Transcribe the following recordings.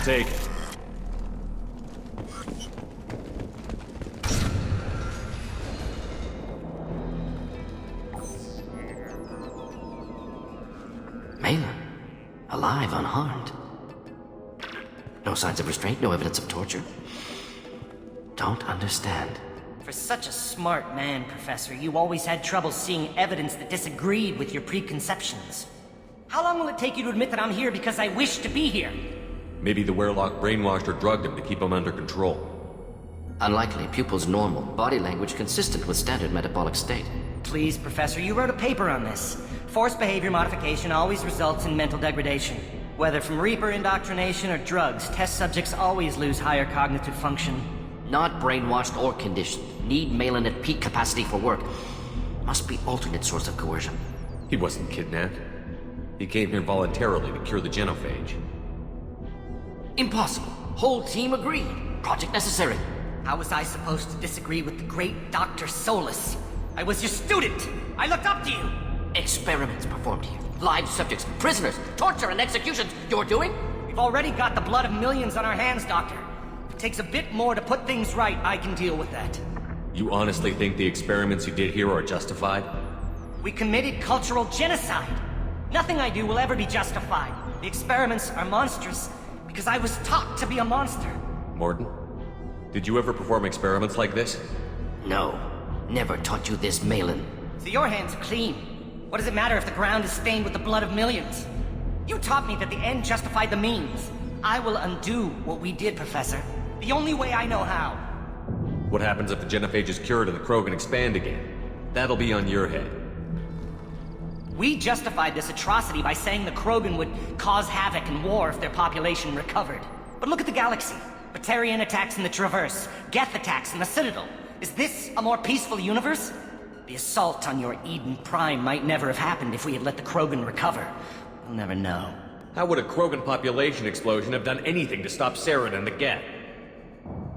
mistake. Malin, alive, unharmed. No signs of restraint, no evidence of torture. Don't understand. For such a smart man, Professor, you always had trouble seeing evidence that disagreed with your preconceptions. How long will it take you to admit that I'm here because I wish to be here? Maybe the Wehrlock brainwashed or drugged him to keep him under control. Unlikely. Pupil's normal. Body language consistent with standard metabolic state. Please, Professor, you wrote a paper on this. Forced behavior modification always results in mental degradation. Whether from Reaper indoctrination or drugs, test subjects always lose higher cognitive function. Not brainwashed or conditioned. Need Malin at peak capacity for work. Must be alternate source of coercion. He wasn't kidnapped. He came here voluntarily to cure the genophage. Impossible. Whole team agreed. Project necessary. How was I supposed to disagree with the great Dr. Solus? I was your student! I looked up to you! Experiments performed here. Live subjects, prisoners, torture and executions. You're doing? We've already got the blood of millions on our hands, Doctor. If it takes a bit more to put things right, I can deal with that. You honestly think the experiments you did here are justified? We committed cultural genocide. Nothing I do will ever be justified. The experiments are monstrous because I was taught to be a monster. Mordin, did you ever perform experiments like this? No. Never taught you this, Malin. So your hands are clean. What does it matter if the ground is stained with the blood of millions? You taught me that the end justified the means. I will undo what we did, Professor. The only way I know how. What happens if the genophage is cured and the Krogan expand again? That'll be on your head. We justified this atrocity by saying the Krogan would cause havoc and war if their population recovered. But look at the galaxy. Batarian attacks in the Traverse, Geth attacks in the Citadel. Is this a more peaceful universe? The assault on your Eden Prime might never have happened if we had let the Krogan recover. We'll never know. How would a Krogan population explosion have done anything to stop Saren and the Geth?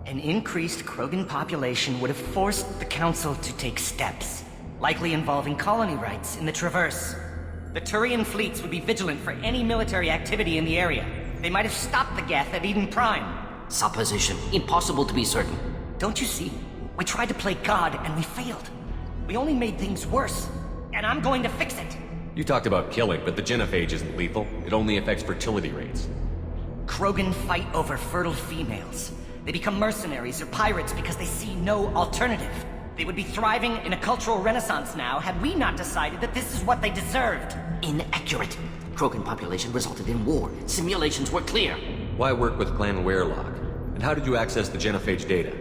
An increased Krogan population would have forced the Council to take steps, likely involving colony rights in the Traverse. The Turian fleets would be vigilant for any military activity in the area. They might have stopped the Geth at Eden Prime. Supposition. Impossible to be certain. Don't you see? We tried to play God and we failed. We only made things worse, and I'm going to fix it. You talked about killing, but the genophage isn't lethal. It only affects fertility rates. Krogan fight over fertile females. They become mercenaries or pirates because they see no alternative. They would be thriving in a cultural renaissance now had we not decided that this is what they deserved. Inaccurate. Krogan population resulted in war. Simulations were clear. Why work with Clan Wehrlock? And how did you access the genophage data?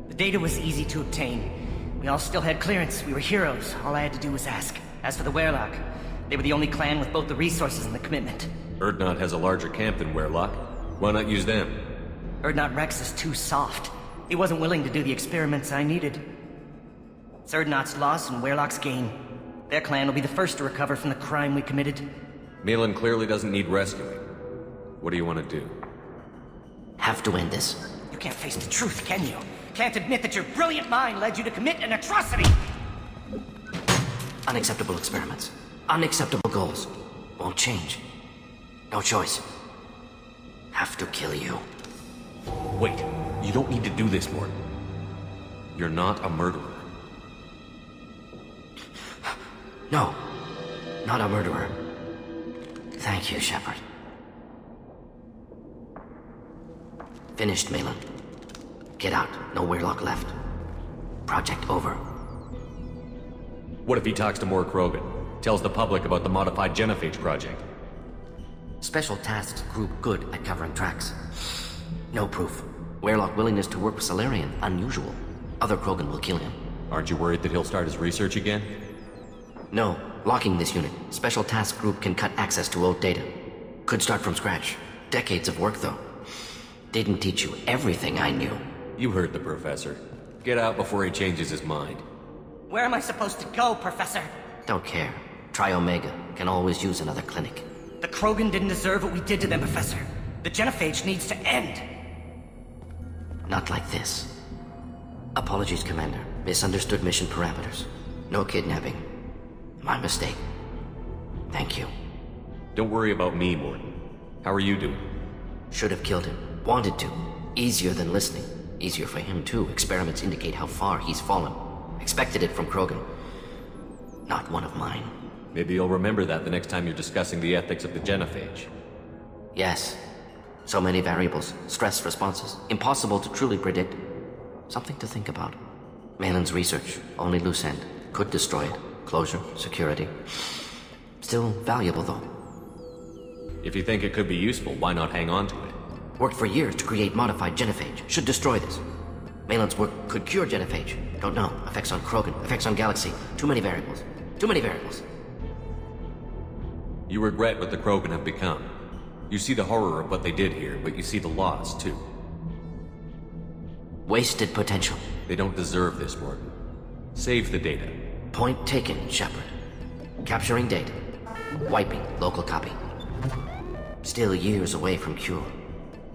The data was easy to obtain. We all still had clearance. We were heroes. All I had to do was ask. As for the Wehrlock, they were the only clan with both the resources and the commitment. Urdnot has a larger camp than Wehrlock. Why not use them? Urdnot Rex is too soft. He wasn't willing to do the experiments I needed. It's Urdnot's loss and Wehrlock's gain. Their clan will be the first to recover from the crime we committed. Malin clearly doesn't need rescuing. What do you want to do? Have to end this. You can't face the truth, can you? Can't admit that your brilliant mind led you to commit an atrocity! Unacceptable experiments. Unacceptable goals. Won't change. No choice. Have to kill you. Wait, you don't need to do this, Mordin. You're not a murderer. No. Not a murderer. Thank you, Shepard. Finished, Malin. Get out. No Wehrlock left. Project over. What if he talks to more Krogan? Tells the public about the modified genophage project? Special Tasks Group good at covering tracks. No proof. Wehrlock willingness to work with Salarian, unusual. Other Krogan will kill him. Aren't you worried that he'll start his research again? No. Locking this unit. Special Task Group can cut access to old data. Could start from scratch. Decades of work, though. Didn't teach you everything I knew. You heard the professor. Get out before he changes his mind. Where am I supposed to go, Professor? Don't care. Try Omega. Can always use another clinic. The Krogan didn't deserve what we did to them, Professor. The genophage needs to end. Not like this. Apologies, Commander. Misunderstood mission parameters. No kidnapping. My mistake. Thank you. Don't worry about me, Mordin. How are you doing? Should have killed him. Wanted to. Easier than listening. Easier for him, too. Experiments indicate how far he's fallen. Expected it from Krogan. Not one of mine. Maybe you'll remember that the next time you're discussing the ethics of the genophage. Yes. So many variables. Stress responses. Impossible to truly predict. Something to think about. Malin's research. Only loose end. Could destroy it. Closure. Security. Still valuable, though. If you think it could be useful, why not hang on to it? Worked for years to create modified genophage. Should destroy this. Malin's work could cure genophage. Don't know. Effects on Krogan. Effects on Galaxy. Too many variables. Too many variables. You regret what the Krogan have become. You see the horror of what they did here, but you see the loss, too. Wasted potential. They don't deserve this, Warden. Save the data. Point taken, Shepard. Capturing data. Wiping local copy. Still years away from cure,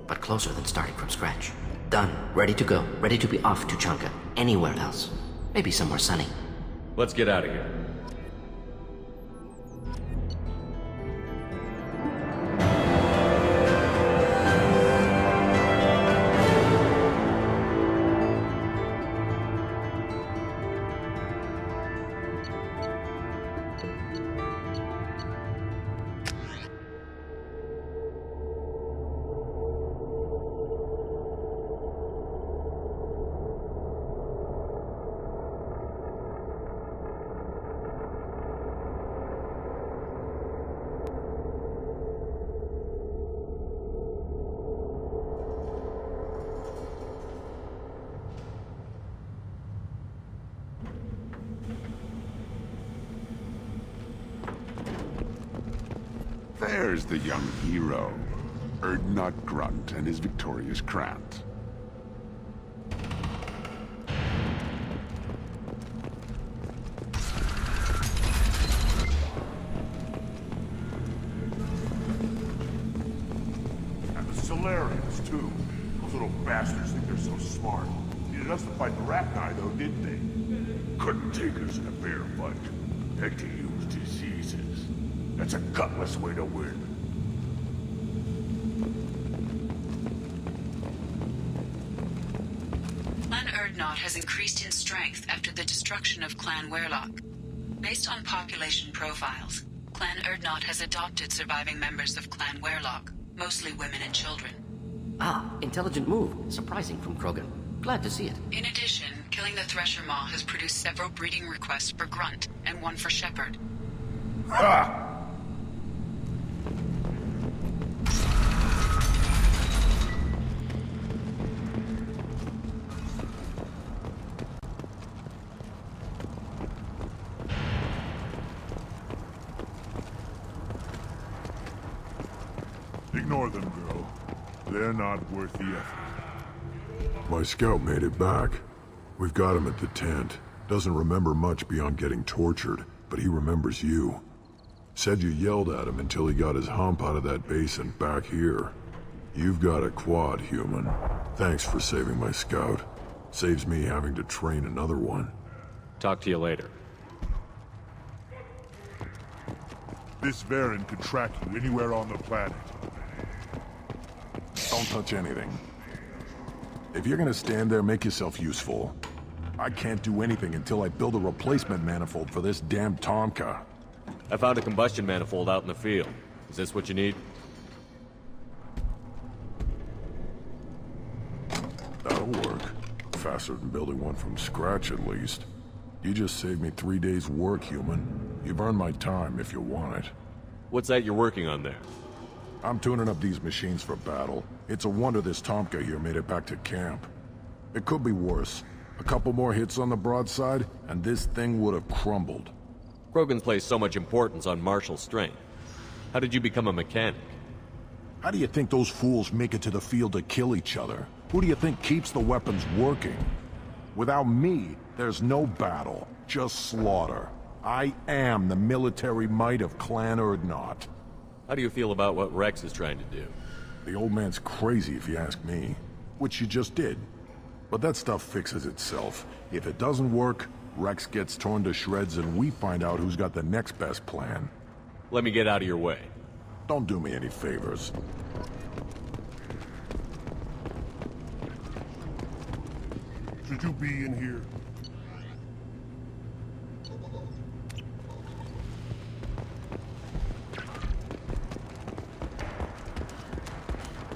but closer than starting from scratch. Done. Ready to go. Ready to be off to Tuchanka. Anywhere else. Maybe somewhere sunny. Let's get out of here. There's the young hero, Urdnot Grunt and his victorious Krant. And the Solarians, too. Those little bastards think they're so smart. Needed us to fight the Rachni, though, didn't they? Couldn't take us in a fair fight. Had to use diseases. That's a gutless way to win. Clan Urdnot has increased in strength after the destruction of Clan Werlock. Based on population profiles, Clan Urdnot has adopted surviving members of Clan Werlock, mostly women and children. Ah, intelligent move. Surprising from Krogan. Glad to see it. In addition, killing the Thresher Maw has produced several breeding requests for Grunt, and one for Shepard. Ha! Ignore them, girl. They're not worth the effort. My scout made it back. We've got him at the tent. Doesn't remember much beyond getting tortured, but he remembers you. Said you yelled at him until he got his hump out of that basin back here. You've got a quad, human. Thanks for saving my scout. Saves me having to train another one. Talk to you later. This Varen could track you anywhere on the planet. Don't touch anything. If you're gonna stand there, make yourself useful. I can't do anything until I build a replacement manifold for this damn Tomka. I found a combustion manifold out in the field. Is this what you need? That'll work. Faster than building one from scratch, at least. You just saved me 3 days' work, human. You've earned my time if you want it. What's that you're working on there? I'm tuning up these machines for battle. It's a wonder this Tomka here made it back to camp. It could be worse. A couple more hits on the broadside, and this thing would have crumbled. Krogan place so much importance on martial strength. How did you become a mechanic? How do you think those fools make it to the field to kill each other? Who do you think keeps the weapons working? Without me, there's no battle, just slaughter. I am the military might of Clan Urdnot. How do you feel about what Rex is trying to do? The old man's crazy if you ask me. Which you just did. But that stuff fixes itself. If it doesn't work, Rex gets torn to shreds and we find out who's got the next best plan. Let me get out of your way. Don't do me any favors. Should you be in here?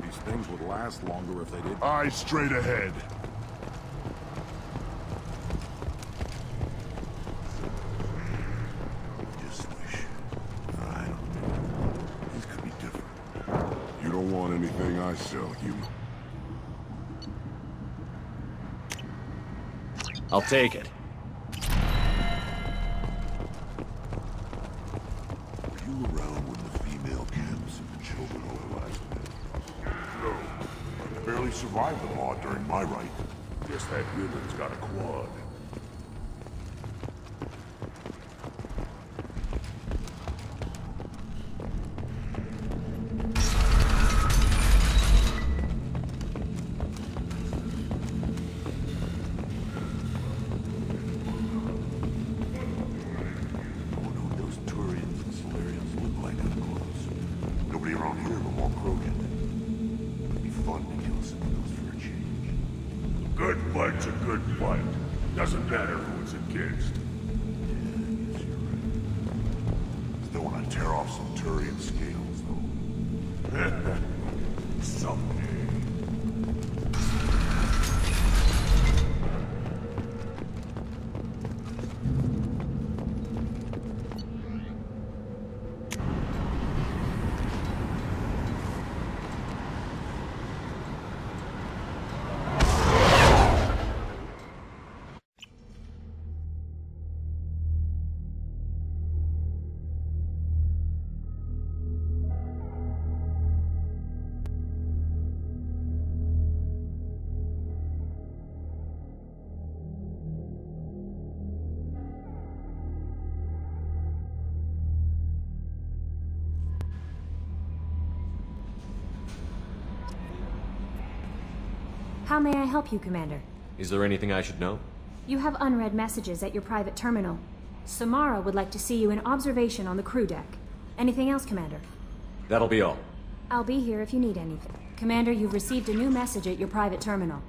These things would last longer if they did. Eyes straight ahead. Just wish. I don't know. Things could be different. You don't want anything I sell, human. I'll take it. Were you around when the female camps and the children overlapped? No. I barely survived the law during my right. Guess that human's got a quad. I wonder what those Turians and Solarians look like up close. Nobody around here but more Krogan. It'd be fun to kill some of those for a change. A good fight's a good fight. Doesn't matter who it's against. Yeah, I guess you're right. Still want to tear off some Turian scales, though. Someday. How may I help you, Commander? Is there anything I should know? You have unread messages at your private terminal. Samara would like to see you in observation on the crew deck. Anything else, Commander? That'll be all. I'll be here if you need anything. Commander, you've received a new message at your private terminal.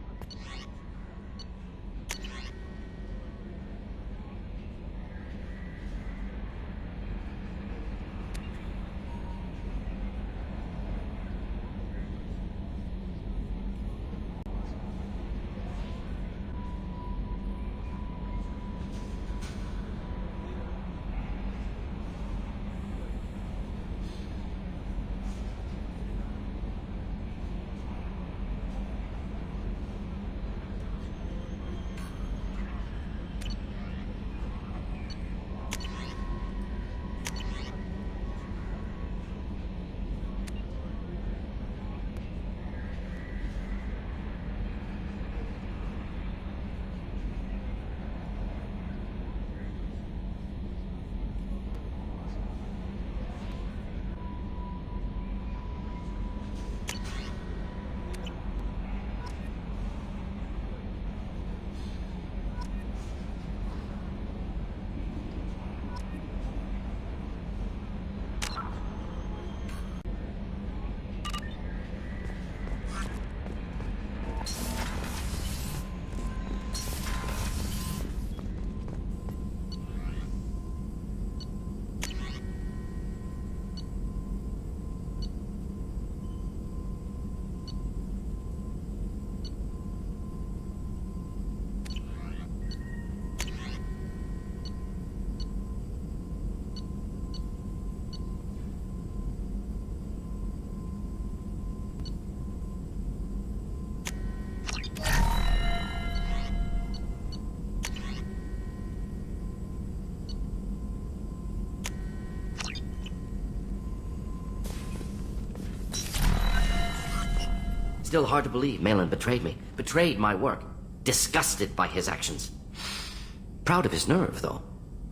Still hard to believe Malin betrayed me. Betrayed my work. Disgusted by his actions. Proud of his nerve, though.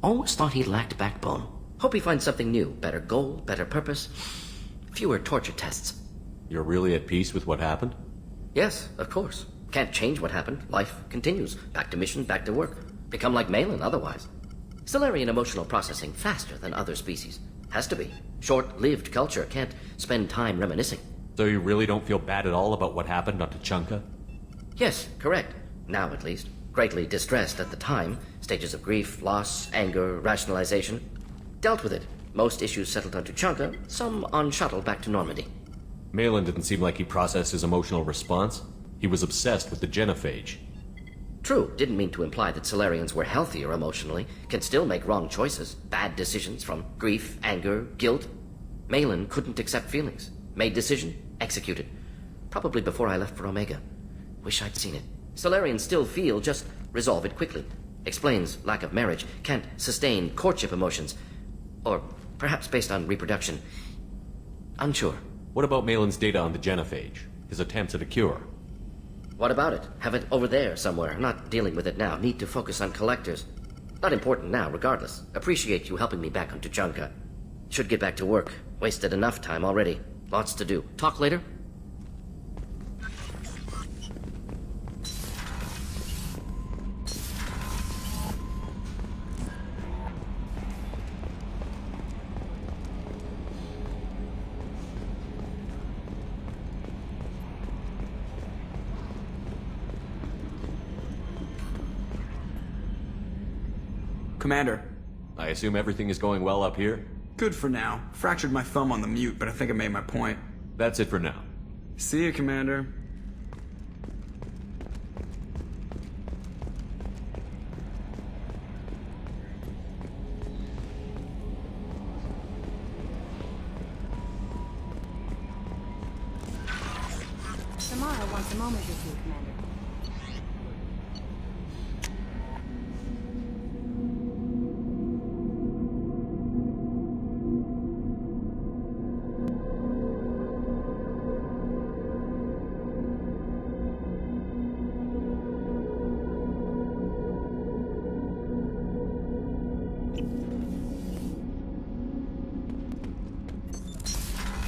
Always thought he lacked backbone. Hope he finds something new. Better goal, better purpose. Fewer torture tests. You're really at peace with what happened? Yes, of course. Can't change what happened. Life continues. Back to mission, back to work. Become like Malin otherwise. Solarian emotional processing faster than other species. Has to be. Short-lived culture can't spend time reminiscing. So you really don't feel bad at all about what happened on Tuchanka? Yes, correct. Now at least. Greatly distressed at the time, stages of grief, loss, anger, rationalization. Dealt with it. Most issues settled on Tuchanka, some on shuttle back to Normandy. Malin didn't seem like he processed his emotional response. He was obsessed with the genophage. True, didn't mean to imply that Solarians were healthier emotionally, can still make wrong choices, bad decisions from grief, anger, guilt. Malin couldn't accept feelings. Made decision, executed. Probably before I left for Omega. Wish I'd seen it. Solarians still feel, just resolve it quickly. Explains lack of marriage, can't sustain courtship emotions. Or perhaps based on reproduction. Unsure. What about Malin's data on the genophage? His attempts at a cure? What about it? Have it over there somewhere. Not dealing with it now. Need to focus on collectors. Not important now, regardless. Appreciate you helping me back on Tuchanka. Should get back to work. Wasted enough time already. Lots to do. Talk later? Commander. I assume everything is going well up here? Good for now. Fractured my thumb on the mute, but I think I made my point. That's it for now. See you, Commander. Samara wants a moment with you, Commander.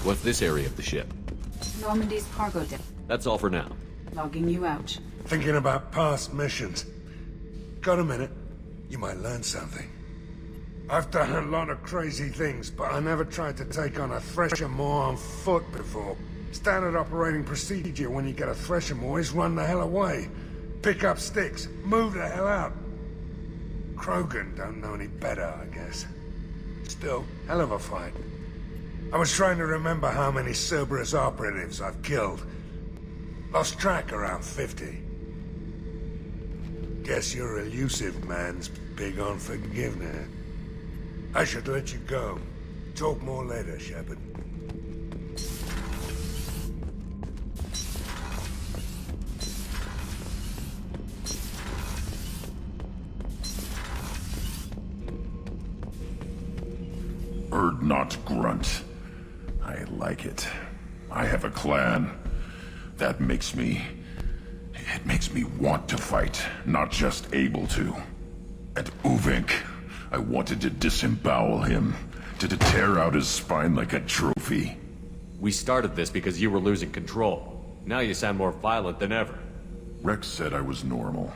What's this area of the ship? Normandy's cargo deck. That's all for now. Logging you out. Thinking about past missions. Got a minute? You might learn something. I've done a lot of crazy things, but I never tried to take on a Thresher Maw on foot before. Standard operating procedure when you get a Thresher Maw is run the hell away. Pick up sticks, move the hell out. Krogan don't know any better, I guess. Still, hell of a fight. I was trying to remember how many Cerberus operatives I've killed. Lost track around 50. Guess your elusive man's big on forgiveness. I should let you go. Talk more later, Shepard. Urdnot Grunt. I like it. I have a clan. That makes me... It makes me want to fight, not just able to. At Uvink, I wanted to disembowel him, to tear out his spine like a trophy. We started this because you were losing control. Now you sound more violent than ever. Rex said I was normal.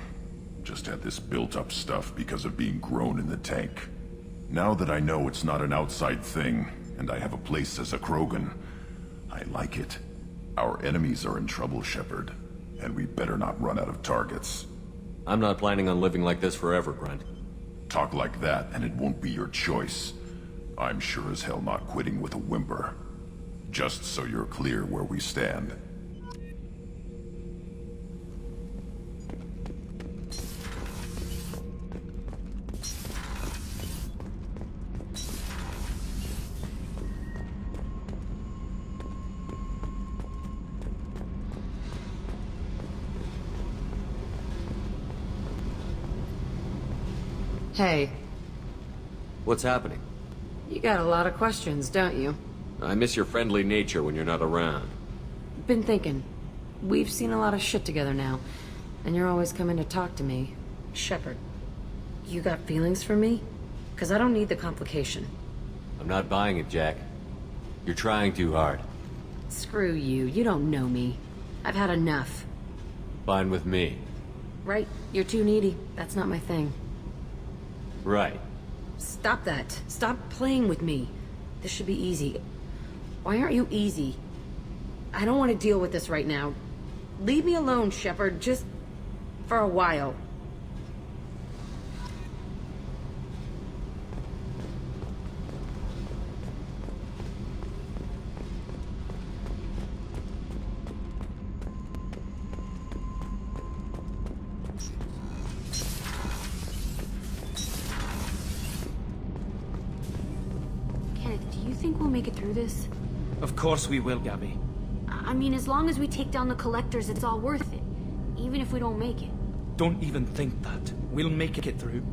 Just had this built-up stuff because of being grown in the tank. Now that I know it's not an outside thing, and I have a place as a Krogan, I like it. Our enemies are in trouble, Shepard, and we better not run out of targets. I'm not planning on living like this forever, Grunt. Talk like that, and it won't be your choice. I'm sure as hell not quitting with a whimper. Just so you're clear where we stand. Hey, What's happening? you got a lot of questions, don't you? I miss your friendly nature when you're not around. Been thinking. We've seen a lot of shit together now, and you're always coming to talk to me. Shepard, you got feelings for me? 'Cause I don't need the complication. I'm not buying it, Jack. You're trying too hard. Screw you, you don't know me. I've had enough. Fine with me. Right, you're too needy. That's not my thing. Right. Stop that. Stop playing with me. This should be easy. Why aren't you easy? I don't want to deal with this right now. Leave me alone, Shepard, just for a while. Do you think we'll make it through this? Of course we will, Gabby. I mean, as long as we take down the collectors, it's all worth it. Even if we don't make it. Don't even think that. We'll make it through.